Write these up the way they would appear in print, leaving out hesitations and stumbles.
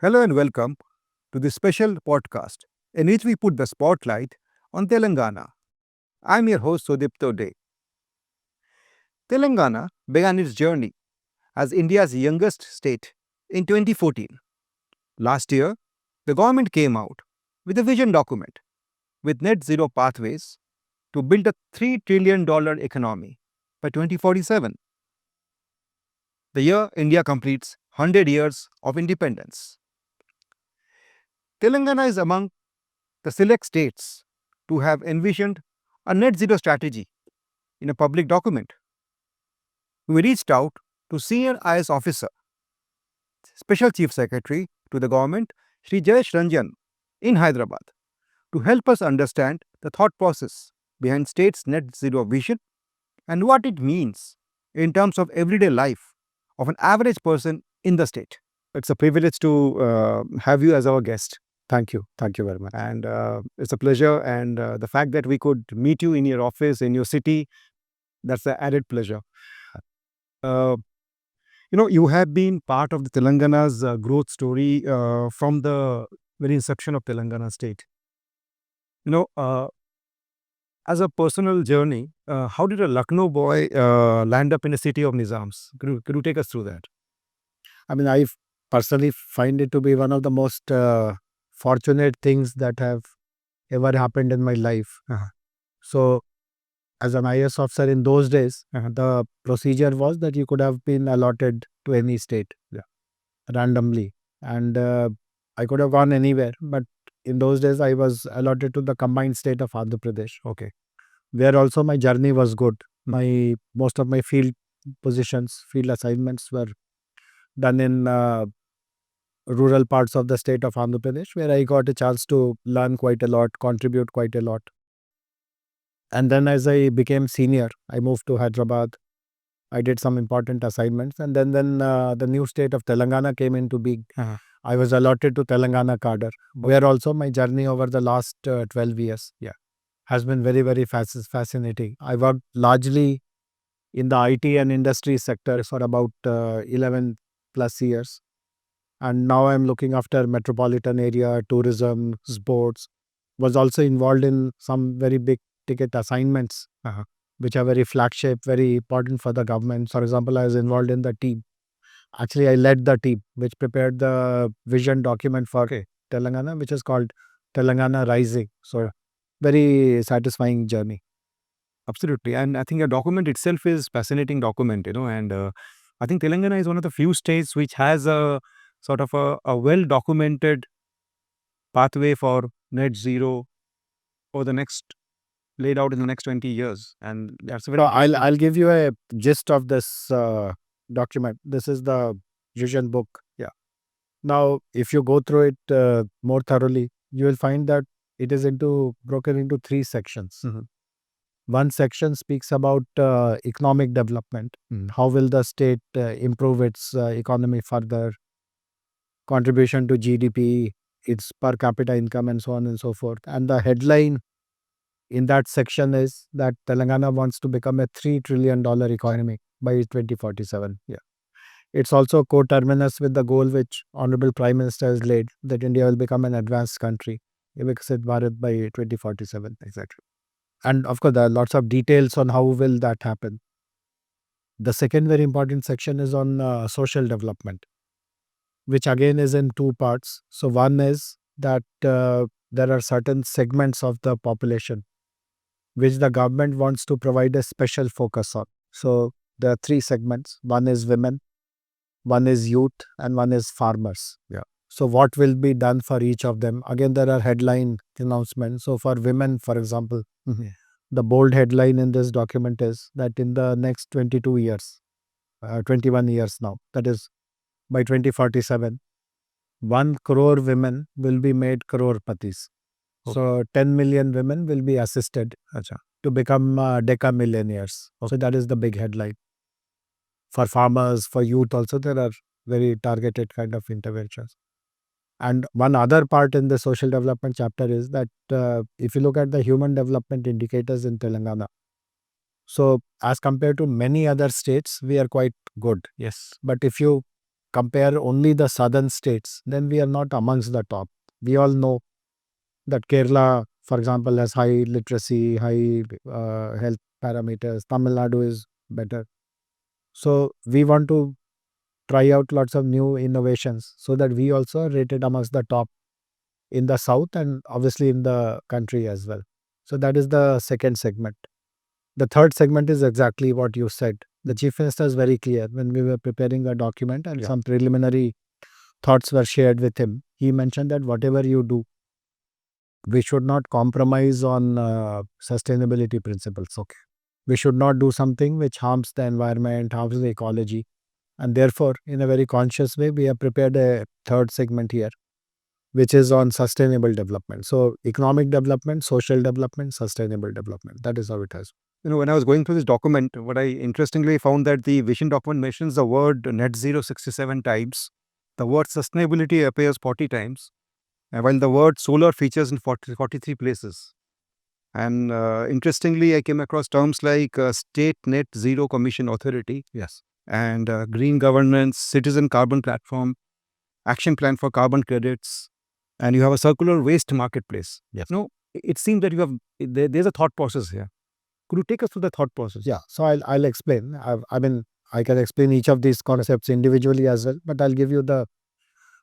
Hello and welcome to this special podcast in which we put the spotlight on Telangana. I'm your host Sudipto Dey. Telangana began its journey as India's youngest state in 2014. Last year, the government came out with a vision document with net zero pathways to build a $3 trillion economy by 2047, the year India completes 100 years of independence. Telangana is among the select states to have envisioned a net zero strategy in a public document. We reached out to senior IS officer, Special Chief Secretary to the government, Shri Jayesh Ranjan in Hyderabad to help us understand the thought process behind state's net zero vision and what it means in terms of everyday life of an average person in the state. It's a privilege to have you as our guest. Thank you. Thank you very much. And it's a pleasure. And the fact that we could meet you in your office, in your city, that's an added pleasure. Uh, you have been part of the Telangana's growth story from the very inception of Telangana state. As a personal journey, how did a Lucknow boy land up in a city of Nizams? Could you take us through that? I personally find it to be one of the most fortunate things that have ever happened in my life. So, as an IS officer in those days, the procedure was that you could have been allotted to any state randomly. And I could have gone anywhere. But in those days, I was allotted to the combined state of Andhra Pradesh. Okay. Where also my journey was good. Most of my field positions, field assignments were done in rural parts of the state of Andhra Pradesh, where I got a chance to learn quite a lot, contribute quite a lot. And then as I became senior, I moved to Hyderabad. I did some important assignments. And then the new state of Telangana came into being. I was allotted to Telangana cadre, where also my journey over the last 12 years has been very, very fascinating. I worked largely in the IT and industry sector for about 11 plus years. And now I'm looking after metropolitan area, tourism, sports. Was also involved in some very big ticket assignments, which are very flagship, very important for the government. For example, I was involved in the team. Actually, I led the team which prepared the vision document for Telangana, which is called Telangana Rising. So, very satisfying journey. Absolutely. And I think your document itself is fascinating document, and I think Telangana is one of the few states which has a sort of a well-documented pathway for net zero for the next laid out in the next 20 years. And that's a very I'll give you a gist of this document. This is the vision book. Now, if you go through it more thoroughly, you will find that it is broken into three sections. One section speaks about economic development. How will the state improve its economy further? Contribution to GDP, its per capita income, and so on and so forth. And the headline in that section is that Telangana wants to become a $3 trillion economy by 2047. It's also coterminous with the goal which Honorable Prime Minister has laid, that India will become an advanced country, Viksit Bharat by 2047. exactly. And of course, there are lots of details on how will that happen. The second very important section is on social development, which again is in two parts. So one is that there are certain segments of the population which the government wants to provide a special focus on. So there are three segments. One is women, one is youth, and one is farmers. So what will be done for each of them? Again, there are headline announcements. So for women, for example, the bold headline in this document is that in the next 22 years, 21 years now, that is by 2047, 1 crore women will be made crore-patis. So 10 million women will be assisted to become deca-millionaires. So that is the big headline. For farmers, for youth also, there are very targeted kind of interventions. And one other part in the social development chapter is that if you look at the human development indicators in Telangana, so as compared to many other states, we are quite good. Yes. But if you compare only the southern states, then we are not amongst the top. We all know that Kerala, for example, has high literacy, high health parameters. Tamil Nadu is better. So we want to try out lots of new innovations so that we also are rated amongst the top in the south and obviously in the country as well. So that is the second segment. The third segment is exactly what you said. The chief minister is very clear when we were preparing a document and some preliminary thoughts were shared with him. He mentioned that whatever you do, we should not compromise on sustainability principles. Okay. We should not do something which harms the environment, harms the ecology. And therefore, in a very conscious way, we have prepared a third segment here, which is on sustainable development. So, economic development, social development, sustainable development. That is how it has. When I was going through this document, what I interestingly found that the vision document mentions the word net zero 67 times. The word sustainability appears 40 times, while the word solar features in 43 places. And interestingly, I came across terms like State Net Zero Commission Authority. Yes. And green governance, citizen carbon platform, action plan for carbon credits, and you have a circular waste marketplace. Yes. It seems that you have there's a thought process here. Could you take us through the thought process? Yeah. So I'll explain. I mean, I can explain each of these concepts individually as well, but I'll give you the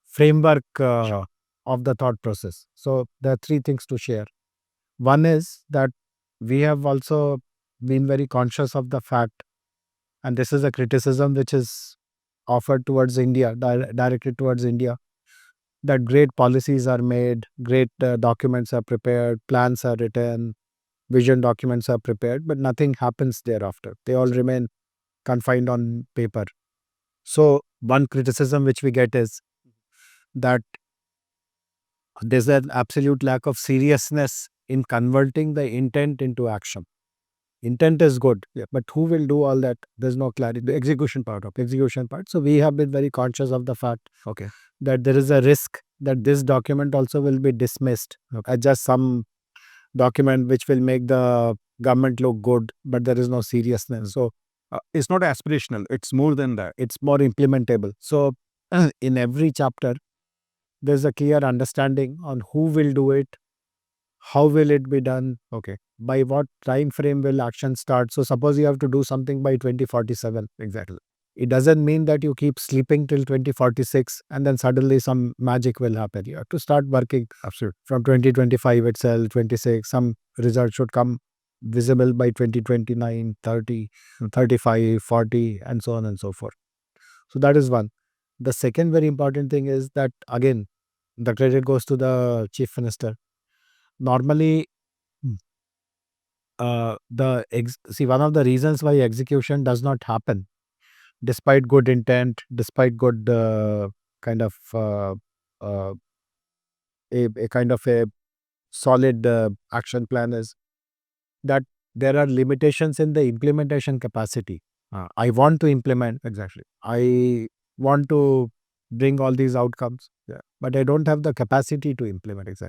framework of the thought process. So there are three things to share. One is that we have also been very conscious of the fact, and this is a criticism which is offered towards India, directed towards India, that great policies are made, great documents are prepared, plans are written, vision documents are prepared, but nothing happens thereafter. They all remain confined on paper. So one criticism which we get is that there's an absolute lack of seriousness in converting the intent into action. Intent is good, but who will do all that? There's no clarity. The execution part. So we have been very conscious of the fact that there is a risk that this document also will be dismissed as just some document which will make the government look good, but there is no seriousness. So it's not aspirational. It's more than that. It's more implementable. So in every chapter, there's a clear understanding on who will do it, how will it be done, by what time frame will action start. So suppose you have to do something by 2047. Exactly. It doesn't mean that you keep sleeping till 2046 and then suddenly some magic will happen. You have to start working from 2025 itself, 26. Some result should come visible by 2029, 30, 35, 40, and so on and so forth. So that is one. The second very important thing is that, again, the credit goes to the chief minister. Normally, one of the reasons why execution does not happen, despite good intent, despite good kind of a kind of a solid action plan, is that there are limitations in the implementation capacity. I want to implement, I want to bring all these outcomes, but I don't have the capacity to implement.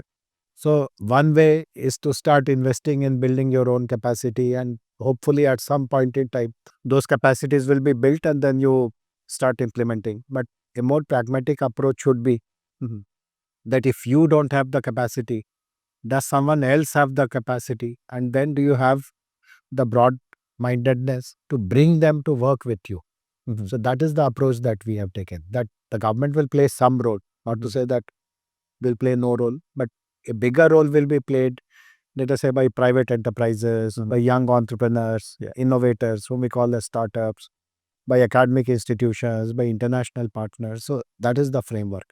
So one way is to start investing in building your own capacity, and hopefully at some point in time, those capacities will be built and then you start implementing. But a more pragmatic approach should be that if you don't have the capacity, does someone else have the capacity? And then do you have the broad-mindedness to bring them to work with you? So that is the approach that we have taken, that the government will play some role, not to say that will play no role, but a bigger role will be played, let us say, by private enterprises, by young entrepreneurs, innovators, whom we call as startups, by academic institutions, by international partners. So that is the framework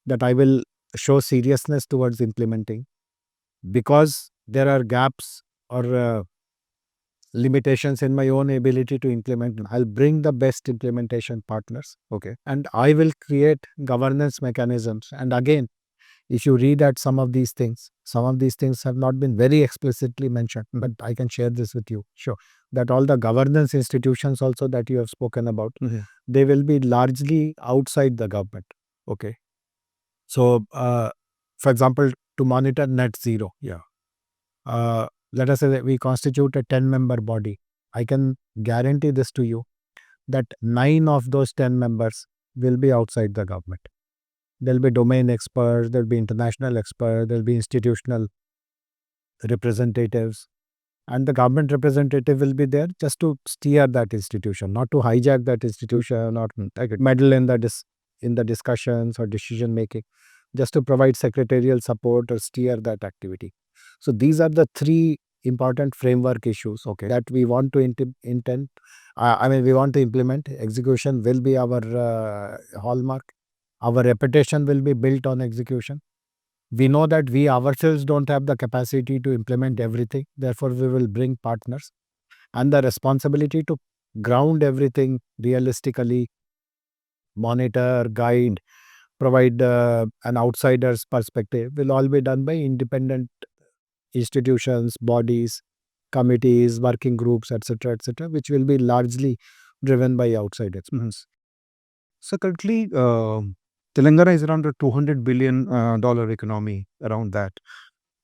that I will show seriousness towards implementing, because there are gaps or limitations in my own ability to implement. I'll bring the best implementation partners. And I will create governance mechanisms. And again, if you read at some of these things have not been very explicitly mentioned, but I can share this with you. Sure. That all the governance institutions also that you have spoken about, they will be largely outside the government. So, for example, to monitor net zero, let us say that we constitute a 10-member body. I can guarantee this to you, that 9 of those 10 members will be outside the government. There'll be domain experts, there'll be international experts, there'll be institutional representatives, and the government representative will be there just to steer that institution, not to hijack that institution or meddle in the discussions or decision making, just to provide secretarial support or steer that activity. So these are the three important framework issues that we want to intend. We want to implement. Execution will be our hallmark. Our reputation will be built on execution. We know that we ourselves don't have the capacity to implement everything. Therefore, we will bring partners, and the responsibility to ground everything realistically, monitor, guide, provide an outsider's perspective will all be done by independent institutions, bodies, committees, working groups, etc., which will be largely driven by outside experts. So currently, Telangana is around a $200 billion dollar economy, around that.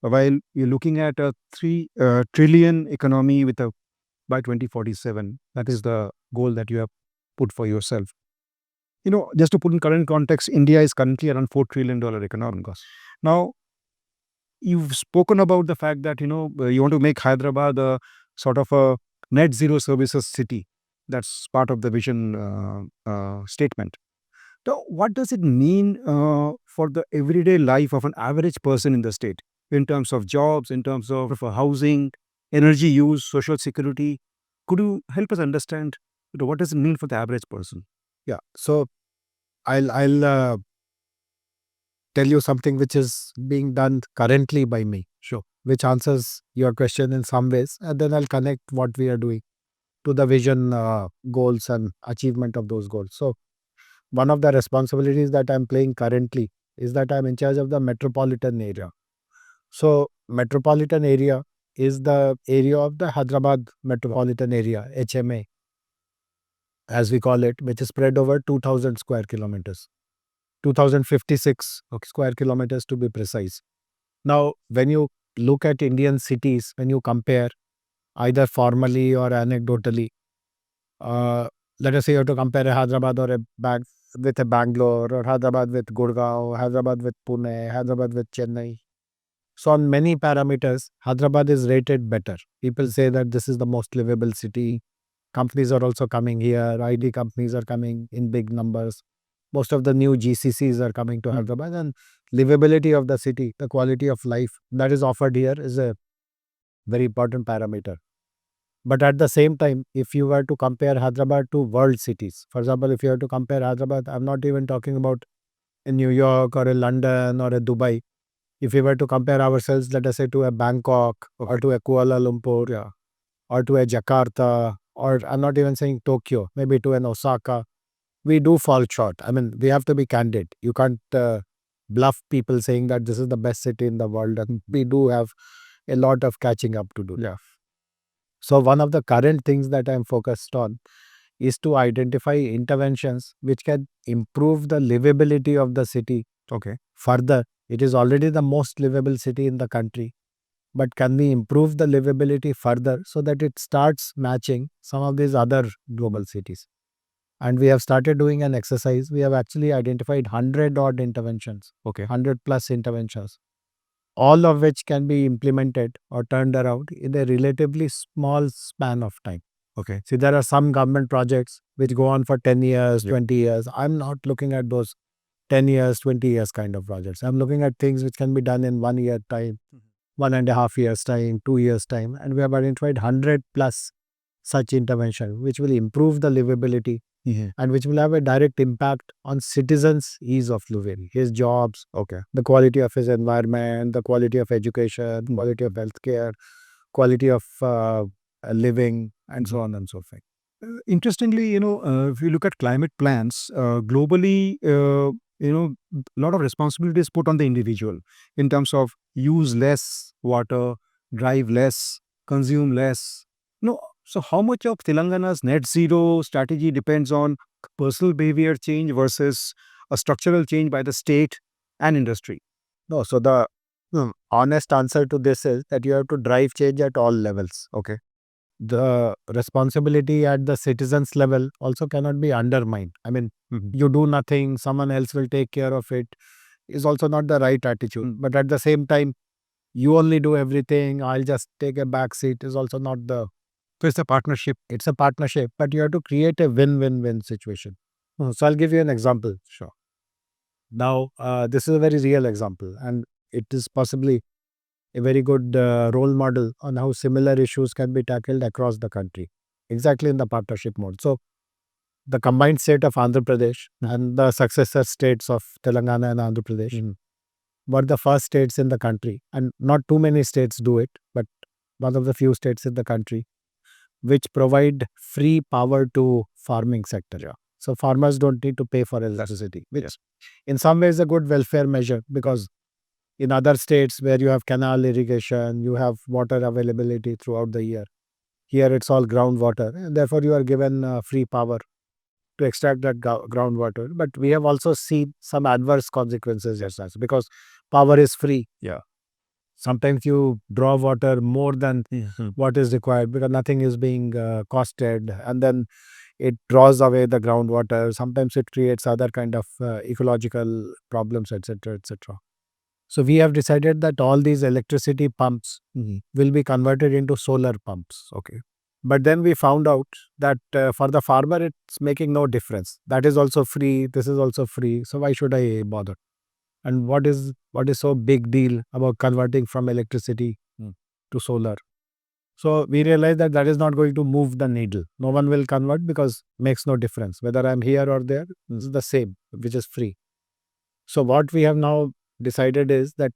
While you're looking at a 3 trillion economy with a by 2047, that is the goal that you have put for yourself. Just to put in current context, India is currently around $4 trillion dollar economy. Now, you've spoken about the fact that you want to make Hyderabad a sort of a net zero services city. That's part of the vision statement. So what does it mean for the everyday life of an average person in the state, in terms of jobs, in terms of housing, energy use, social security? Could you help us understand what does it mean for the average person? Yeah. So I'll tell you something which is being done currently by me. Sure. Which answers your question in some ways, and then I'll connect what we are doing to the vision goals and achievement of those goals. So one of the responsibilities that I'm playing currently is that I'm in charge of the metropolitan area. So metropolitan area is the area of the Hyderabad metropolitan area, HMA, as we call it, which is spread over 2000 square kilometers, 2056 square kilometers to be precise. Now, when you look at Indian cities, when you compare either formally or anecdotally, let us say you have to compare a Hyderabad or with a Bangalore, or Hyderabad with Gurgaon, Hyderabad with Pune, Hyderabad with Chennai. So on many parameters, Hyderabad is rated better. People say that this is the most livable city. Companies are also coming here. ID companies are coming in big numbers. Most of the new GCCs are coming to Hyderabad, and livability of the city, the quality of life that is offered here is a very important parameter. But at the same time, if you were to compare Hyderabad to world cities, for example, if you were to compare Hyderabad, I'm not even talking about in New York or a London or a Dubai. If we were to compare ourselves, let us say, to a Bangkok or to a Kuala Lumpur or to a Jakarta, or I'm not even saying Tokyo, maybe to an Osaka, we do fall short. I mean, we have to be candid. You can't bluff people saying that this is the best city in the world, and we do have a lot of catching up to do. Yeah. So one of the current things that I'm focused on is to identify interventions which can improve the livability of the city. Okay. Further, it is already the most livable city in the country. But can we improve the livability further so that it starts matching some of these other global cities? And we have started doing an exercise. We have actually identified 100 odd interventions, Okay. 100 plus interventions, all of which can be implemented or turned around in a relatively small span of time. Okay. See, there are some government projects which go on for 10 years, 20 years. I'm not looking at those 10 years, 20 years kind of projects. I'm looking at things which can be done in 1 year time, 1.5 years time, 2 years time. And we have identified 100 plus such intervention, which will improve the livability and which will have a direct impact on citizens' ease of living, his jobs, the quality of his environment, the quality of education, quality of healthcare, quality of living, and so on and so forth. Interestingly, if you look at climate plans globally, a lot of responsibility is put on the individual in terms of use less water, drive less, consume less. So how much of Telangana's net zero strategy depends on personal behavior change versus a structural change by the state and industry? No, so the honest answer to this is that you have to drive change at all levels. Okay. the responsibility at the citizens level also cannot be undermined. I mean, you do nothing, someone else will take care of it, is also not the right attitude. But at the same time, you only do everything, I'll just take a back seat, is also not the. So it's a partnership. It's a partnership, but you have to create a win-win-win situation. So I'll give you an example. Sure. Now, this is a very real example, and it is possibly a very good role model on how similar issues can be tackled across the country, exactly in the partnership mode. So, the combined state of Andhra Pradesh and the successor states of Telangana and Andhra Pradesh were the first states in the country, and not too many states do it, but one of the few states in the country which provide free power to farming sector. Yeah. So farmers don't need to pay for electricity, which in some ways a good welfare measure, because in other states where you have canal irrigation, you have water availability throughout the year. Here it's all groundwater, and therefore you are given free power to extract that groundwater. But we have also seen some adverse consequences as such, because power is free. Yeah. Sometimes you draw water more than what is required because nothing is being costed, and then it draws away the groundwater. Sometimes it creates other kind of ecological problems, etc., etc. So we have decided that all these electricity pumps will be converted into solar pumps. Okay. But then we found out that for the farmer, it's making no difference. That is also free. This is also free. So why should I bother? And what is so big deal about converting from electricity to solar? So we realized that that is not going to move the needle. No one will convert because makes no difference whether I'm here or there. It's the same, which is free. So what we have now decided is that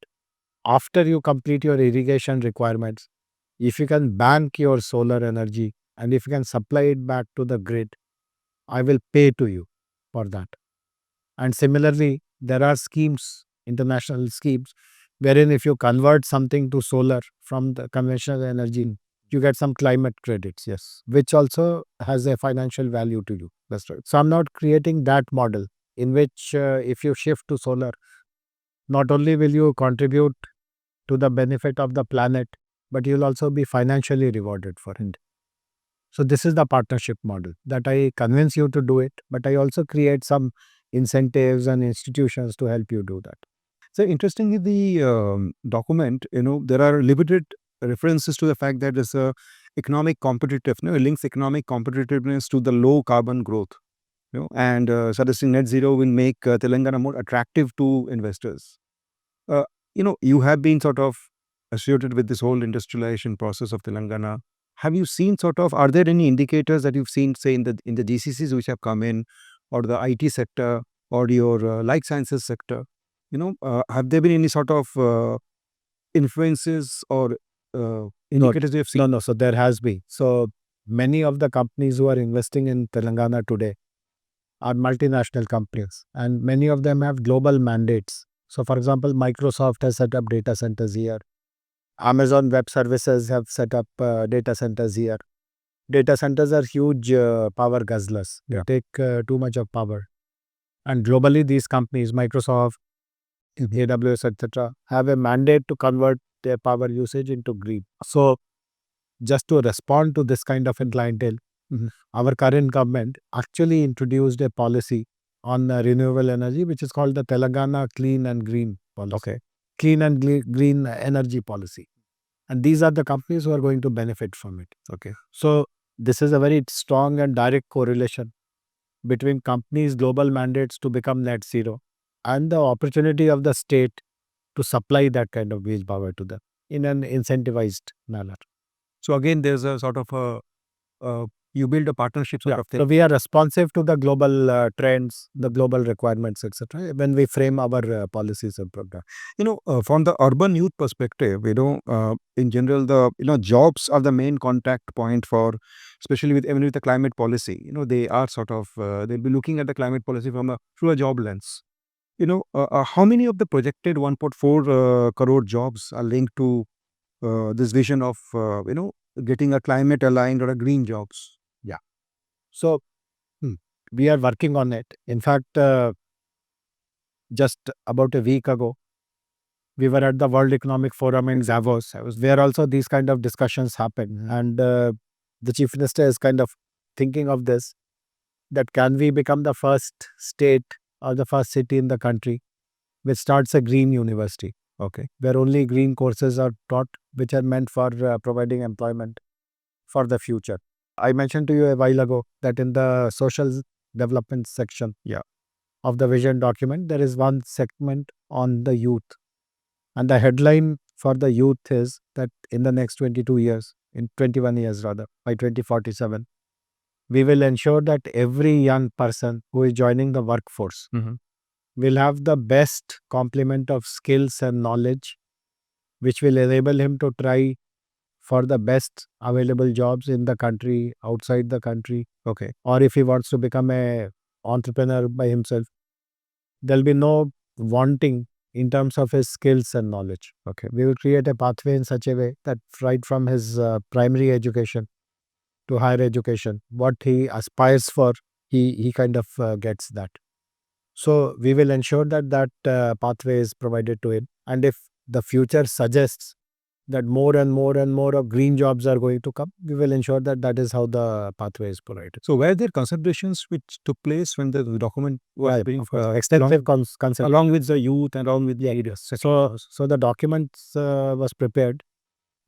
after you complete your irrigation requirements, if you can bank your solar energy and if you can supply it back to the grid, I will pay to you for that. And similarly, there are schemes, international schemes, wherein if you convert something to solar from the conventional energy, you get some climate credits, Yes. which also has a financial value to you. That's right. So I'm not creating that model in which if you shift to solar, not only will you contribute to the benefit of the planet, but you'll also be financially rewarded for it. So this is the partnership model that I convince you to do it, but I also create some incentives and institutions to help you do that. So interestingly, the document, there are limited references to the fact that there's a economic competitiveness, it links economic competitiveness to the low carbon growth, and suggesting net zero will make Telangana more attractive to investors. You have been sort of associated with this whole industrialization process of Telangana. Have you seen are there any indicators that you've seen, say, in the GCCs which have come in, or the IT sector, or your life sciences sector? Have there been any sort of influences or indicators you have seen? No. So there has been. So many of the companies who are investing in Telangana today are multinational companies, and many of them have global mandates. So, for example, Microsoft has set up data centers here. Amazon Web Services have set up data centers here. Data centers are huge power guzzlers. They take too much of power. And globally, these companies, Microsoft, AWS, etc., have a mandate to convert their power usage into green. So, just to respond to this kind of a clientele, our current government actually introduced a policy on renewable energy, which is called the Telangana Clean and Green Policy. Okay. Clean and Green Energy Policy. And these are the companies who are going to benefit from it. Okay. So this is a very strong and direct correlation between companies' global mandates to become net zero and the opportunity of the state to supply that kind of wage power to them in an incentivized manner. So again, there's a sort of you build a partnership sort of thing. So we are responsive to the global trends, the global requirements, etc. when we frame our policies and programs. From the urban youth perspective, in general, jobs are the main contact point for, especially even with the climate policy. They are they'll be looking at the climate policy through a job lens. How many of the projected 1.4 crore jobs are linked to this vision of, getting a climate aligned or a green jobs? So we are working on it. In fact, just about a week ago, we were at the World Economic Forum in Davos, where also these kind of discussions happen. And the Chief Minister is kind of thinking of this, that can we become the first state or the first city in the country which starts a green university, okay, where only green courses are taught, which are meant for providing employment for the future. I mentioned to you a while ago that in the social development section of the vision document, there is one segment on the youth. And the headline for the youth is that in the next 22 years, in 21 years rather, by 2047, we will ensure that every young person who is joining the workforce will have the best complement of skills and knowledge, which will enable him to try for the best available jobs in the country, outside the country. Okay. Or if he wants to become a entrepreneur by himself, there'll be no wanting in terms of his skills and knowledge. Okay. We will create a pathway in such a way that right from his primary education to higher education, what he aspires for, he kind of gets that. So we will ensure that pathway is provided to him. And if the future suggests that more and more and more of green jobs are going to come, we will ensure that that is how the pathway is provided. So were there considerations which took place when the document was Yeah, being of course, extensive concept. along with the youth and along with the areas? So the documents was prepared.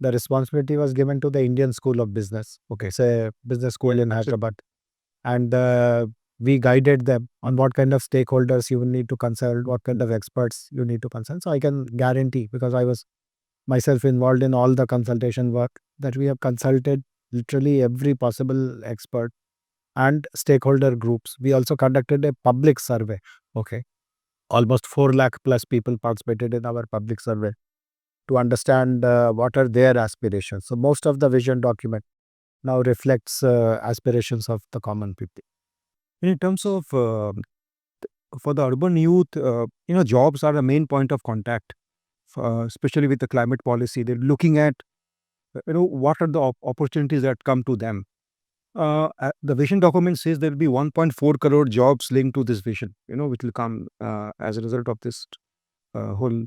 The responsibility was given to the Indian School of Business. Okay, it's a business school in Hyderabad. And we guided them on what kind of stakeholders you will need to consult, what kind of experts you need to consult. So I can guarantee, because I was myself involved in all the consultation work, that we have consulted literally every possible expert and stakeholder groups. We also conducted a public survey. Okay. Almost 4 lakh plus people participated in our public survey to understand what are their aspirations. So most of the vision document now reflects aspirations of the common people. In terms of for the urban youth, jobs are the main point of contact, especially with the climate policy. They're looking at, what are the opportunities that come to them. The vision document says there will be 1.4 crore jobs linked to this vision, which will come as a result of this whole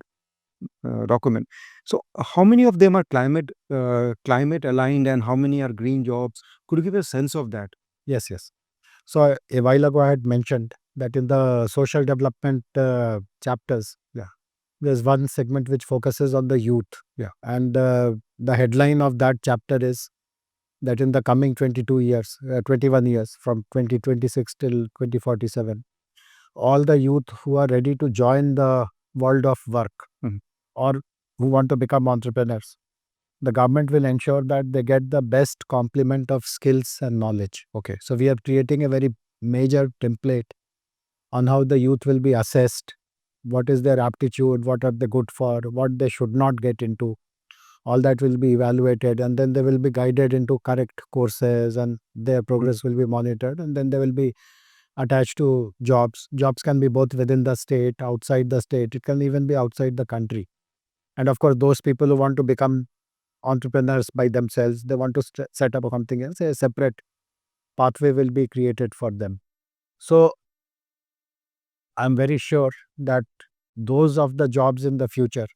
document. So how many of them are climate aligned and how many are green jobs? Could you give a sense of that? Yes. So a while ago, I had mentioned that in the social development chapters, there's one segment which focuses on the youth. And the headline of that chapter is that in the coming 21 years, from 2026 till 2047, all the youth who are ready to join the world of work or who want to become entrepreneurs, the government will ensure that they get the best complement of skills and knowledge. Okay. So we are creating a very major template on how the youth will be assessed, what is their aptitude, what are they good for, what they should not get into. All that will be evaluated, and then they will be guided into correct courses, and their progress will be monitored, and then they will be attached to jobs. Jobs can be both within the state, outside the state. It can even be outside the country. And of course, those people who want to become entrepreneurs by themselves, they want to set up something else, a separate pathway will be created for them. So I'm very sure that those of the jobs in the future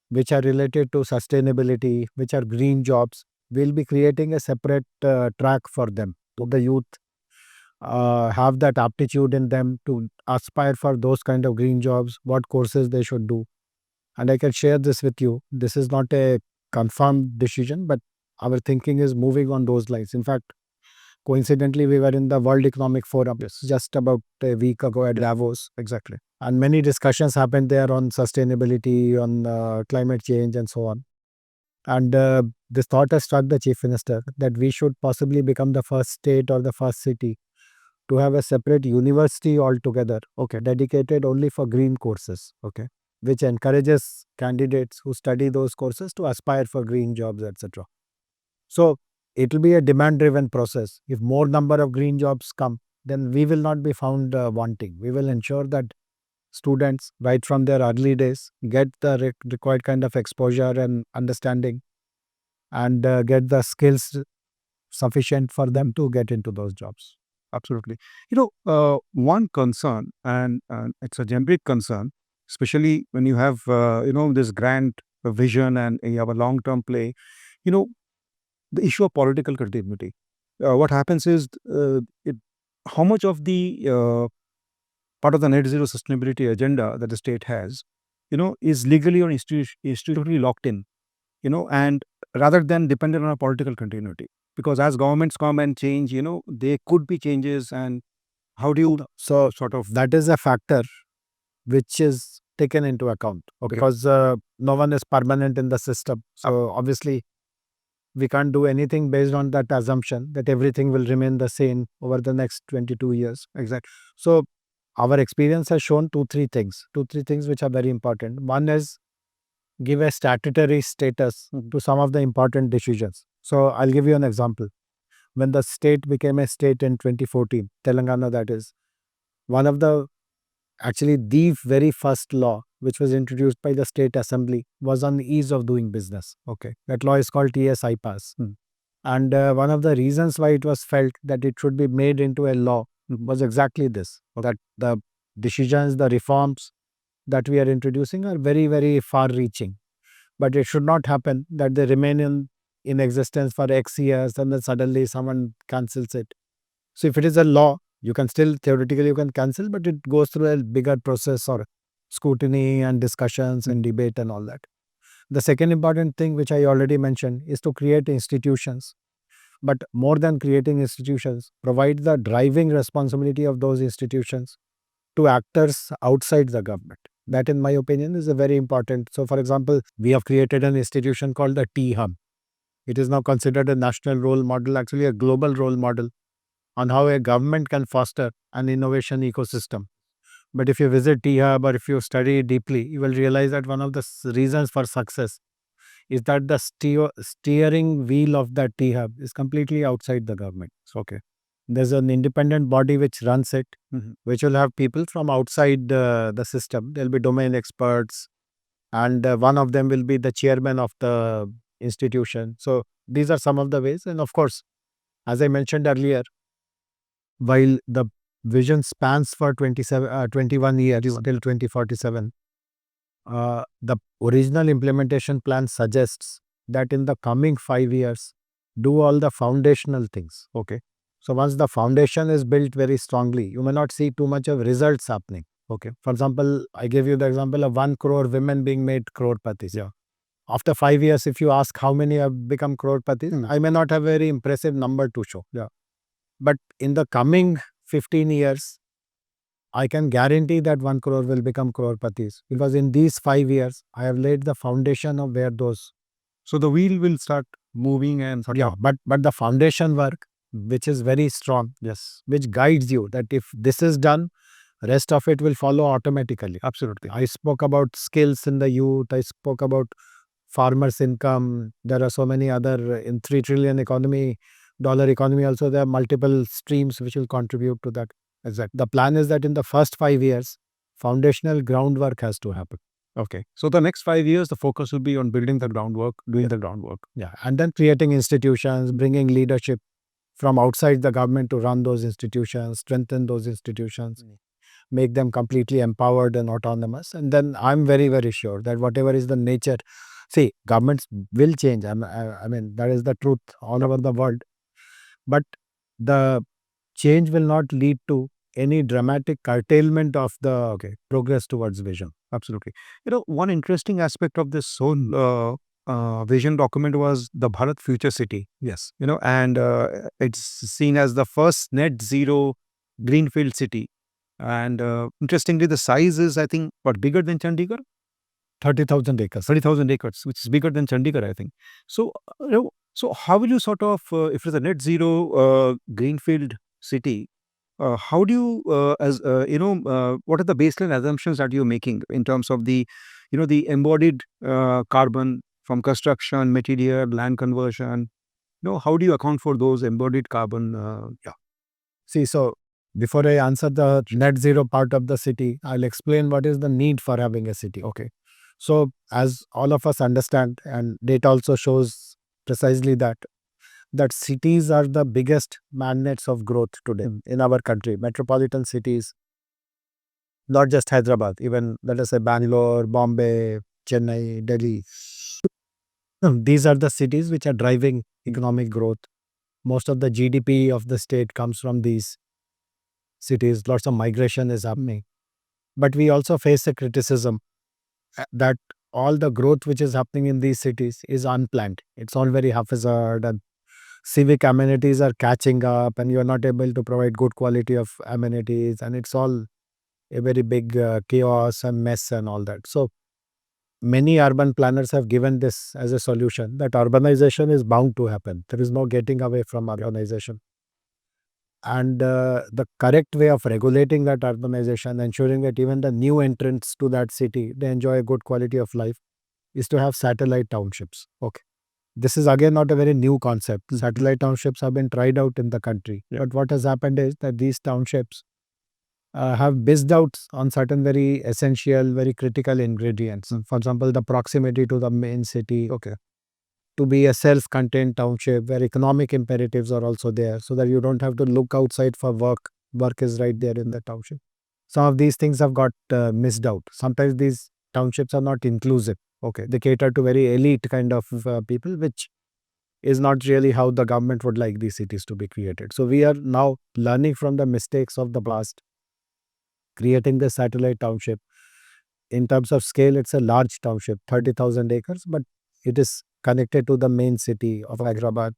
which are related to sustainability, which are green jobs, will be creating a separate track for them. So the youth have that aptitude in them to aspire for those kind of green jobs, what courses they should do. And I can share this with you. This is not a confirmed decision, but our thinking is moving on those lines. In fact, coincidentally, we were in the World Economic Forum just about a week ago at Davos. Exactly. And many discussions happened there on sustainability, on climate change, and so on. And this thought has struck the Chief Minister that we should possibly become the first state or the first city to have a separate university altogether, dedicated only for green courses, which encourages candidates who study those courses to aspire for green jobs, etc. So it will be a demand-driven process. If more number of green jobs come, then we will not be found wanting. We will ensure that students, right from their early days, get the required kind of exposure and understanding, and get the skills sufficient for them to get into those jobs. Absolutely. One concern, and it's a generic concern, especially when you have, this grand vision and you have a long-term play, the issue of political continuity. What happens is, how much of the part of the net zero sustainability agenda that the state has, is legally or institutionally locked in, and rather than dependent on a political continuity. Because as governments come and change, there could be changes, and how do you So sort of that is a factor which is taken into account because no one is permanent in the system. So obviously, we can't do anything based on that assumption that everything will remain the same over the next 22 years. exactly? So our experience has shown two, three things which are very important. One is give a statutory status to some of the important decisions. So I'll give you an example. When the state became a state in 2014, Telangana that is, one of the actually the very first law which was introduced by the state assembly was on ease of doing business. Okay. That law is called TSI pass. And one of the reasons why it was felt that it should be made into a law was exactly this, that the decisions, the reforms that we are introducing are very, very far reaching. But it should not happen that they remain in existence for X years and then suddenly someone cancels it. So if it is a law, you can still theoretically you can cancel, but it goes through a bigger process or scrutiny and discussions and debate and all that. The second important thing which I already mentioned is to create institutions. But more than creating institutions, provide the driving responsibility of those institutions to actors outside the government. That, in my opinion, is a very important. So, for example, we have created an institution called the T Hub. It is now considered a national role model, actually a global role model on how a government can foster an innovation ecosystem. But if you visit T Hub or if you study deeply, you will realize that one of the reasons for success is that the steering wheel of that T Hub is completely outside the government. Okay. There's an independent body which runs it, Mhm. which will have people from outside the system. There'll be domain experts, and one of them will be the chairman of the institution. So these are some of the ways. And of course, as I mentioned earlier, while the vision spans for 21 years till 2047, the original implementation plan suggests that in the coming 5 years, do all the foundational things. Okay. So once the foundation is built very strongly, you may not see too much of results happening. Okay. For example, I gave you the example of 1 crore women being made crorepatis. Yeah. After 5 years, if you ask how many have become crorepatis, I may not have a very impressive number to show. Yeah. But in the coming 15 years, I can guarantee that 1 crore will become crorepatis because in these 5 years, I have laid the foundation of where those. So the wheel will start moving and but the foundation work, which is very strong, yes, which guides you that if this is done, rest of it will follow automatically. absolutely. I spoke about skills in the youth. I spoke about farmers' income. There are so many other in $3 trillion dollar economy. Also, there are multiple streams which will contribute to that. Exactly. The plan is that in the first 5 years, foundational groundwork has to happen. Okay. So the next 5 years, the focus will be on building the groundwork, doing the groundwork. Yeah, and then creating institutions, bringing leadership from outside the government to run those institutions, strengthen those institutions, make them completely empowered and autonomous. And then I'm very, very sure that whatever is the nature, see, governments will change. I mean, that is the truth all over the world. But the change will not lead to any dramatic curtailment of the progress towards vision. Absolutely. One interesting aspect of this whole vision document was the Bharat Future City. Yes. And it's seen as the first net zero greenfield city. And interestingly, the size is, I think, bigger than Chandigarh? 30,000 acres. 30,000 acres, which is bigger than Chandigarh, I think. So, so how will you sort of, if it's a net zero greenfield city, how do you, what are the baseline assumptions that you're making in terms of the, the embodied carbon from construction, material, land conversion? How do you account for those embodied carbon? See, so before I answer the net zero part of the city, I'll explain what is the need for having a city. Okay. So, as all of us understand, and data also shows precisely that cities are the biggest magnets of growth today in our country. Metropolitan cities, not just Hyderabad, even let us say Bangalore, Bombay, Chennai, Delhi. These are the cities which are driving economic growth. Most of the GDP of the state comes from these cities. Lots of migration is happening. But we also face a criticism that all the growth which is happening in these cities is unplanned. It's all very haphazard, and civic amenities are catching up, and you're not able to provide good quality of amenities, and it's all a very big chaos and mess and all that. So many urban planners have given this as a solution, that urbanization is bound to happen. There is no getting away from urbanization. And the correct way of regulating that urbanization, ensuring that even the new entrants to that city, they enjoy a good quality of life, is to have satellite townships. Okay. This is again not a very new concept. Satellite townships have been tried out in the country. Yeah. But what has happened is that these townships have missed out on certain very essential, very critical ingredients. For example, the proximity to the main city. Okay. To be a self-contained township where economic imperatives are also there, so that you don't have to look outside for work. Work is right there in the township. Some of these things have got missed out. Sometimes these townships are not inclusive. Okay. They cater to very elite kind of people, which is not really how the government would like these cities to be created. So we are now learning from the mistakes of the past, creating the satellite township. In terms of scale, it's a large township, 30,000 acres, but it is connected to the main city of Hyderabad.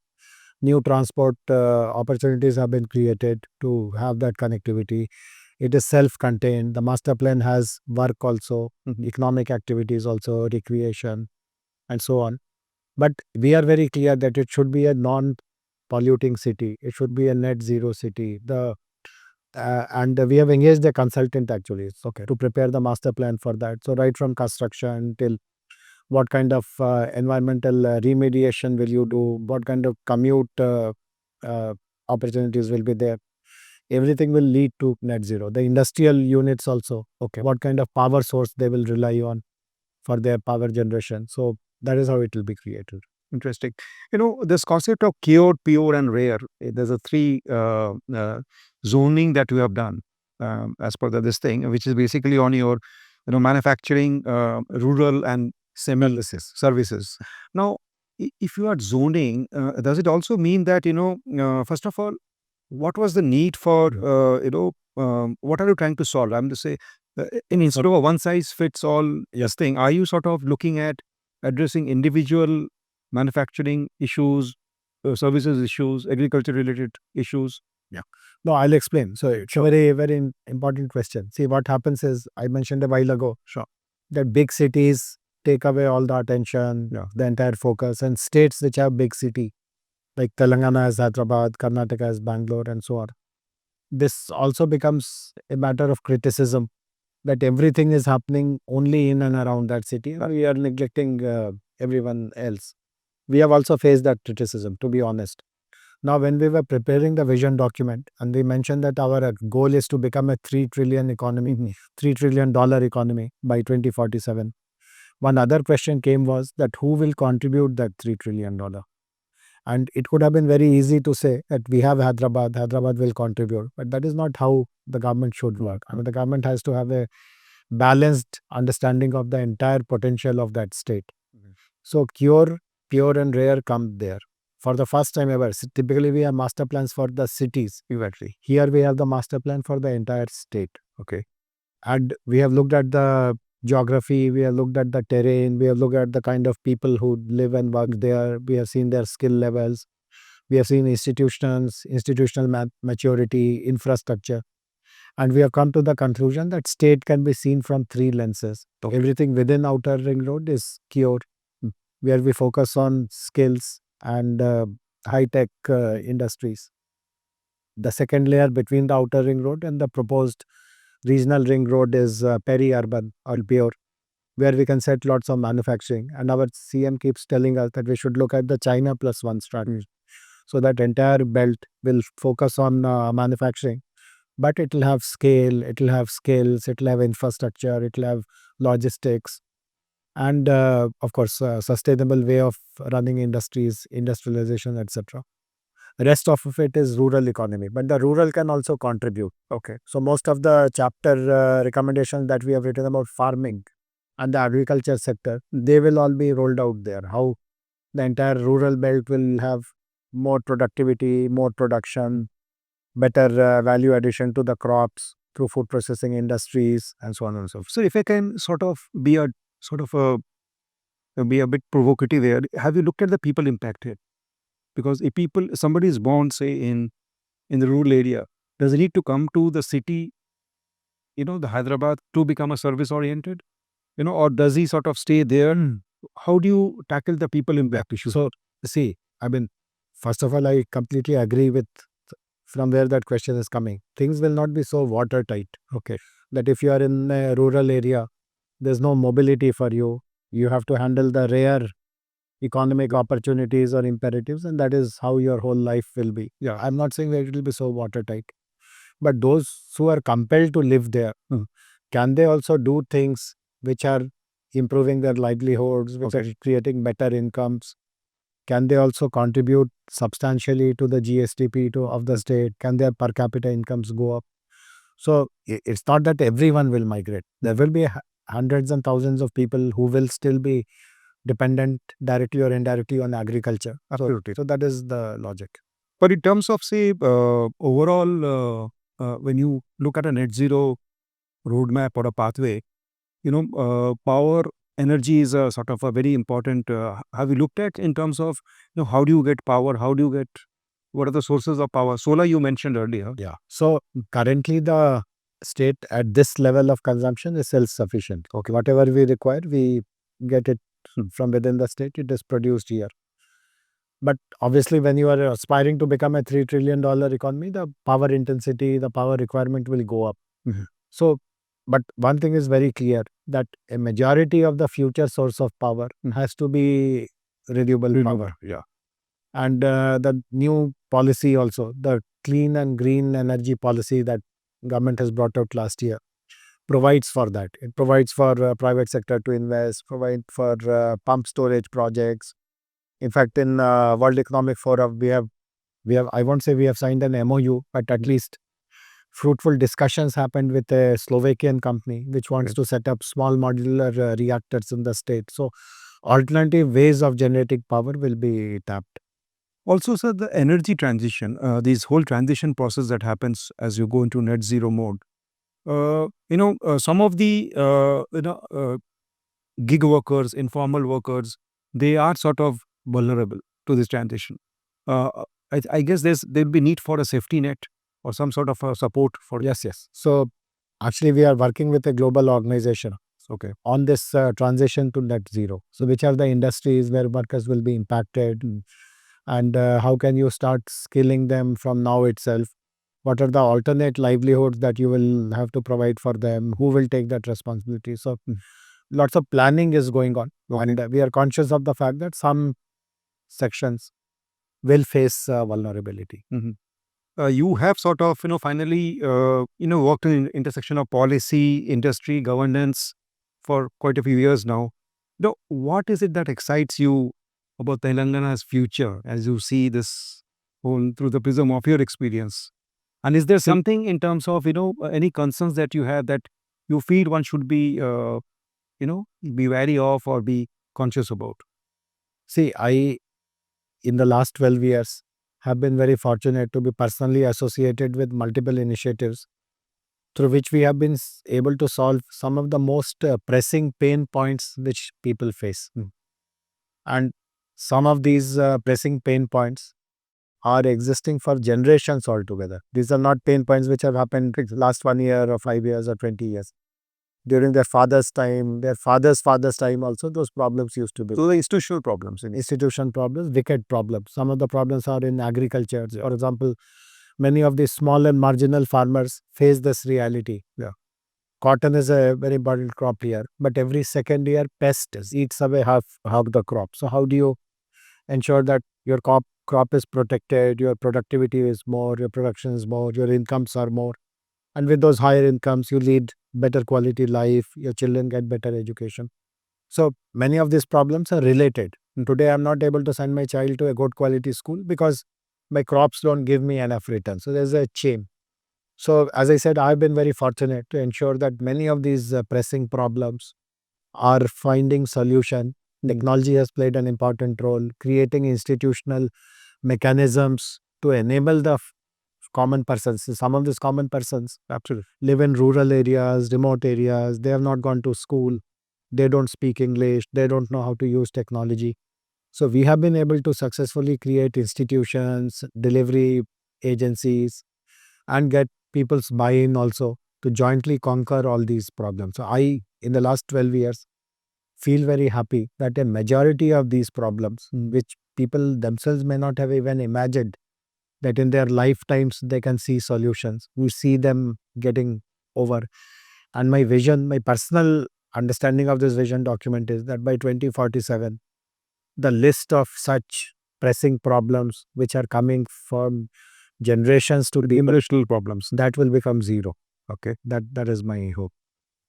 New transport opportunities have been created to have that connectivity. It is self-contained. The master plan has work also, economic activities also, recreation, and so on. But we are very clear that it should be a non-polluting city. It should be a net zero city. And we have engaged a consultant actually, Okay. to prepare the master plan for that. So right from construction till what kind of environmental remediation will you do, what kind of commute opportunities will be there. Everything will lead to net zero. The industrial units also, Okay. what kind of power source they will rely on for their power generation. So that is how it will be created. Interesting. This concept of cured, pure, and rare, there's a three zoning that you have done as per this thing, which is basically on your, manufacturing, rural, and semi services. Now, if you are zoning, does it also mean that, first of all, what was the need for, what are you trying to solve? I'm to say, instead of a one size fits all thing, are you sort of looking at addressing individual manufacturing issues, services issues, agriculture related issues? No, I'll explain. So it's a very, very important question. See, what happens is, I mentioned a while ago, Sure. that big cities take away all the attention, Yeah. the entire focus, and states which have big city, like Telangana has Hyderabad, Karnataka has Bangalore, and so on. This also becomes a matter of criticism, that everything is happening only in and around that city, and we are neglecting everyone else. We have also faced that criticism, to be honest. Now, when we were preparing the vision document, and we mentioned that our goal is to become a 3 trillion economy, $3 trillion economy by 2047. One other question came was that who will contribute that $3 trillion? And it could have been very easy to say that we have Hyderabad will contribute, but that is not how the government should work. I mean, the government has to have a balanced understanding of the entire potential of that state. So pure, and rare come there. For the first time ever, typically we have master plans for the cities. Exactly. Here we have the master plan for the entire state. Okay. And we have looked at the geography, we have looked at the terrain, we have looked at the kind of people who live and work there, we have seen their skill levels, we have seen institutional maturity, infrastructure. And we have come to the conclusion that state can be seen from three lenses. Okay. Everything within outer ring road is cured, where we focus on skills and high-tech industries. The second layer between the outer ring road and the proposed regional ring road is peri-urban or pure, where we can set lots of manufacturing. And our CM keeps telling us that we should look at the China plus one strategy. So that entire belt will focus on manufacturing, but it will have scale, it will have skills, it will have infrastructure, it will have logistics, and of course, sustainable way of running industries, industrialization, etc. The rest of it is rural economy, but the rural can also contribute. Okay. So most of the chapter recommendations that we have written about farming and the agriculture sector, they will all be rolled out there. How the entire rural belt will have more productivity, more production, better value addition to the crops through food processing industries, and so on and so forth. So if I can sort of be a sort of be a bit provocative here, have you looked at the people impacted? Because if somebody is born, say in the rural area, does he need to come to the city, the Hyderabad, to become a service oriented, or does he sort of stay there? How do you tackle the people impact issue? So, see, I mean, first of all, I completely agree with from where that question is coming. Things will not be so watertight. Okay. That if you are in a rural area, there's no mobility for you. You have to handle the rare economic opportunities or imperatives, and that is how your whole life will be. Yeah. I'm not saying that it will be so watertight, but those who are compelled to live there, can they also do things which are improving their livelihoods, which are creating better incomes? Can they also contribute substantially to the GSDP of the state? Can their per capita incomes go up? So it's not that everyone will migrate. There will be hundreds and thousands of people who will still be dependent directly or indirectly on agriculture. Absolutely. So that is the logic. But in terms of, say, overall, when you look at a net zero roadmap or a pathway, power, energy is a sort of a very important. Have you looked at in terms of, how do you get power? What are the sources of power? Solar you mentioned earlier. Yeah. So currently the state at this level of consumption is self-sufficient. Okay. Whatever we require, we get it from within the state. It is produced here. But obviously, when you are aspiring to become a $3 trillion economy, the power intensity, the power requirement will go up. So, but one thing is very clear, that a majority of the future source of power has to be renewable power. Yeah. And the new policy also, the clean and green energy policy that government has brought out last year, provides for that. It provides for private sector to invest, provide for pump storage projects. In fact, in World Economic Forum, we have, I won't say we have signed an MOU, but at least fruitful discussions happened with a Slovakian company which wants to set up small modular reactors in the state. So alternative ways of generating power will be tapped. Also, sir, the energy transition, this whole transition process that happens as you go into net zero mode. Some of the gig workers, informal workers, they are sort of vulnerable to this transition. I guess there'll be need for a safety net or some sort of a support for. Yes. So actually, we are working with a global organization on this transition to net zero. So which are the industries where workers will be impacted, and how can you start skilling them from now itself? What are the alternate livelihoods that you will have to provide for them? Who will take that responsibility? So lots of planning is going on, and we are conscious of the fact that some sections will face vulnerability. You have sort of, finally, worked in intersection of policy, industry, governance for quite a few years now. What is it that excites you about Telangana's future as you see this whole through the prism of your experience? And is there something in terms of, any concerns that you have that you feel one should be, be wary of or be conscious about? See, in the last 12 years, have been very fortunate to be personally associated with multiple initiatives through which we have been able to solve some of the most pressing pain points which people face. And some of these pressing pain points are existing for generations altogether. These are not pain points which have happened last 1 year or 5 years or 20 years. During their father's time, their father's time also, those problems used to be. So the institutional problems. Institution problems, wicked problems. Some of the problems are in agriculture. For example, many of these small and marginal farmers face this reality. Yeah. Cotton is a very important crop here, but every second year, pest eats away half the crop. So how do you ensure that your crop is protected, your productivity is more, your production is more, your incomes are more? And with those higher incomes, you lead better quality life, your children get better education. So many of these problems are related. And today, I'm not able to send my child to a good quality school because my crops don't give me enough return. So there's a chain. So as I said, I've been very fortunate to ensure that many of these pressing problems are finding solution. Technology has played an important role, creating institutional mechanisms to enable the common persons. Some of these common persons Absolutely. live in rural areas, remote areas. They have not gone to school. They don't speak English. They don't know how to use technology. So we have been able to successfully create institutions, delivery agencies, and get people's buy-in also to jointly conquer all these problems. So I, in the last 12 years, feel very happy that a majority of these problems, which people themselves may not have even imagined, that in their lifetimes they can see solutions. We see them getting over. And my vision, my personal understanding of this vision document is that by 2047, the list of such pressing problems which are coming from generations to Generational problems. that will become zero. Okay. That is my hope.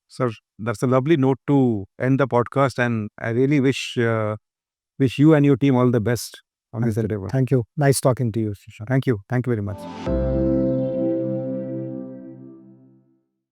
Sir, that's a lovely note to end the podcast, and I really wish you and your team all the best on this endeavor. Thank you. Nice talking to you, Shashank. Thank you. Thank you very much.